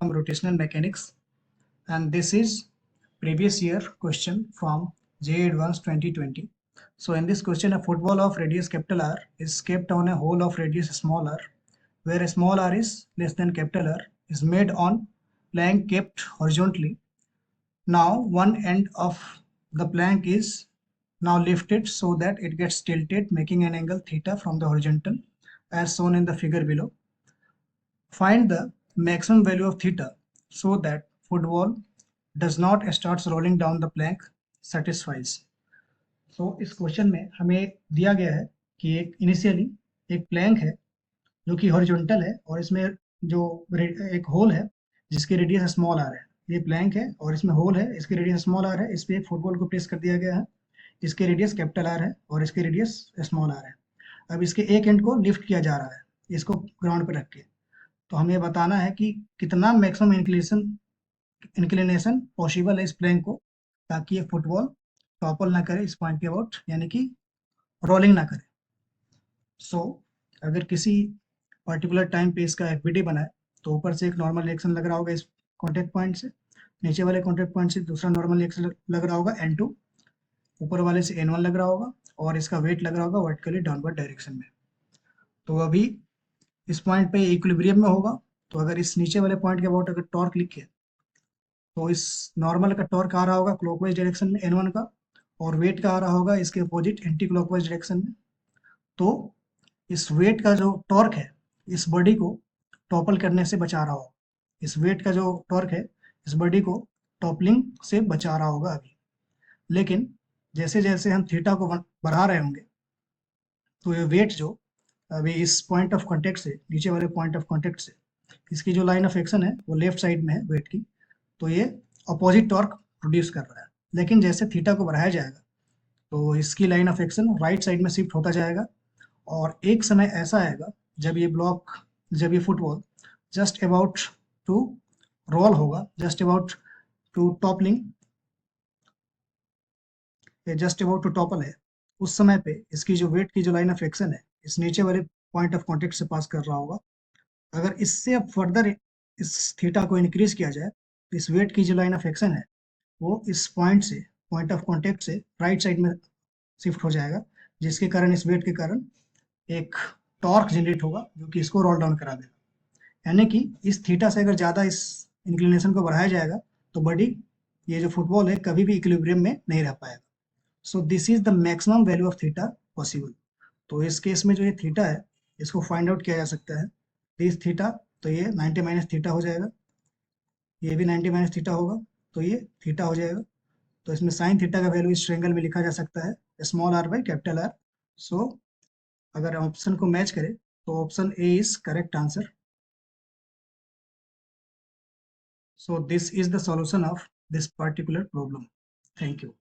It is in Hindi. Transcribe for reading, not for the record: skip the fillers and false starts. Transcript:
from rotational mechanics, and this is previous year question from JEE Advanced 2020. So in this question, a football of radius capital R is kept on a hole of radius small r, where a small r is less than capital R, is made on plank kept horizontally. Now one end of the plank is now lifted so that it gets tilted, making an angle theta from the horizontal as shown in the figure below. Find the maximum value of theta so that football does not starts rolling down the plank satisfies. So इस क्वेश्चन में हमें दिया गया है कि एक इनिशियली एक प्लैंक है जो कि हॉरिजॉन्टल है और इसमें जो एक होल है जिसकी रेडियस स्मॉल आर है। ये प्लैंक है और इसमें होल है, इसकी रेडियस स्मॉल आर है। इस पे एक फुटबॉल को प्लेस कर दिया गया है, इसकी रेडियस कैपिटल आर है और इसकी रेडियस स्मॉल आर है। अब इसके एक एंड को लिफ्ट किया जा रहा है इसको ग्राउंड पर रख के। तो हमें बताना है कि कितना मैक्सिमम इंक्लिनेशन पॉसिबल है इस प्लेन को, ताकि ये फुटबॉल टॉपल ना करे इस पॉइंट के अबाउट, यानी कि रोलिंग ना करे। सो अगर किसी पर्टिकुलर टाइम पे इसका एफबीडी बना है तो ऊपर से एक नॉर्मल रिएक्शन लग रहा होगा इस कॉन्टेक्ट पॉइंट से, नीचे वाले कॉन्टेक्ट पॉइंट से दूसरा नॉर्मल रिएक्शन लग रहा होगा N2, ऊपर वाले से N1 लग रहा होगा और इसका वेट लग रहा होगा वर्टिकली डाउनवर्ड डायरेक्शन में। तो अभी इस पॉइंट पे इक्विलिब्रियम में होगा। तो अगर इस नीचे वाले पॉइंट के अबाउट अगर टॉर्क लिखे तो इस नॉर्मल का टॉर्क आ रहा होगा क्लॉकवाइज डायरेक्शन में N1 का, और वेट का आ रहा होगा इसके अपोजिट एंटी क्लॉकवाइज डायरेक्शन में। तो इस वेट का जो टॉर्क है इस बॉडी को टॉपल करने से बचा रहा होगा। इस वेट का जो टॉर्क है इस बॉडी को टॉपलिंग से बचा रहा होगा अभी। लेकिन जैसे जैसे हम थीटा को बढ़ा रहे होंगे तो ये वेट जो अभी इस पॉइंट ऑफ कॉन्टेक्ट से, नीचे वाले पॉइंट ऑफ कॉन्टेक्ट से इसकी जो लाइन ऑफ एक्शन है वो लेफ्ट साइड में है वेट की, तो ये अपोजिट टॉर्क प्रोड्यूस कर रहा है। लेकिन जैसे थीटा को बढ़ाया जाएगा तो इसकी line of action right side में शिफ्ट होता जाएगा, और एक समय ऐसा आएगा जब ये football just about to roll होगा, just about to toppling, just about to topple है, उस समय पे इसकी जो वेट की जो लाइन ऑफ एक्शन है इस नीचे वाले पॉइंट ऑफ कॉन्टेक्ट से पास कर रहा होगा। अगर इससे अब फर्दर इस थीटा को इंक्रीज किया जाए तो इस वेट की जो लाइन ऑफ एक्शन है वो इस पॉइंट से, पॉइंट ऑफ कॉन्टेक्ट से राइट साइड में शिफ्ट हो जाएगा, जिसके कारण इस वेट के कारण एक टॉर्क जनरेट होगा जो कि इसको रोल डाउन करा देगा। यानी कि इस थीटा से अगर ज़्यादा इस इंक्लिनेशन को बढ़ाया जाएगा तो बॉडी, ये जो फुटबॉल है, कभी भी इक्विलिब्रियम में नहीं रह पाएगा। So this is the maximum value of theta possible. तो इस केस में जो ये थीटा है इसको फाइंड आउट किया जा सकता है। दिस थीटा, तो ये 90 माइनस थीटा हो जाएगा, ये भी 90 माइनस थीटा होगा, तो ये थीटा हो जाएगा। तो इसमें साइन थीटा का वैल्यू इस ट्रायंगल में लिखा जा सकता है small R by capital R. So अगर ऑप्शन को मैच करें तो option A is correct answer. So this is the solution of this particular problem. Thank you.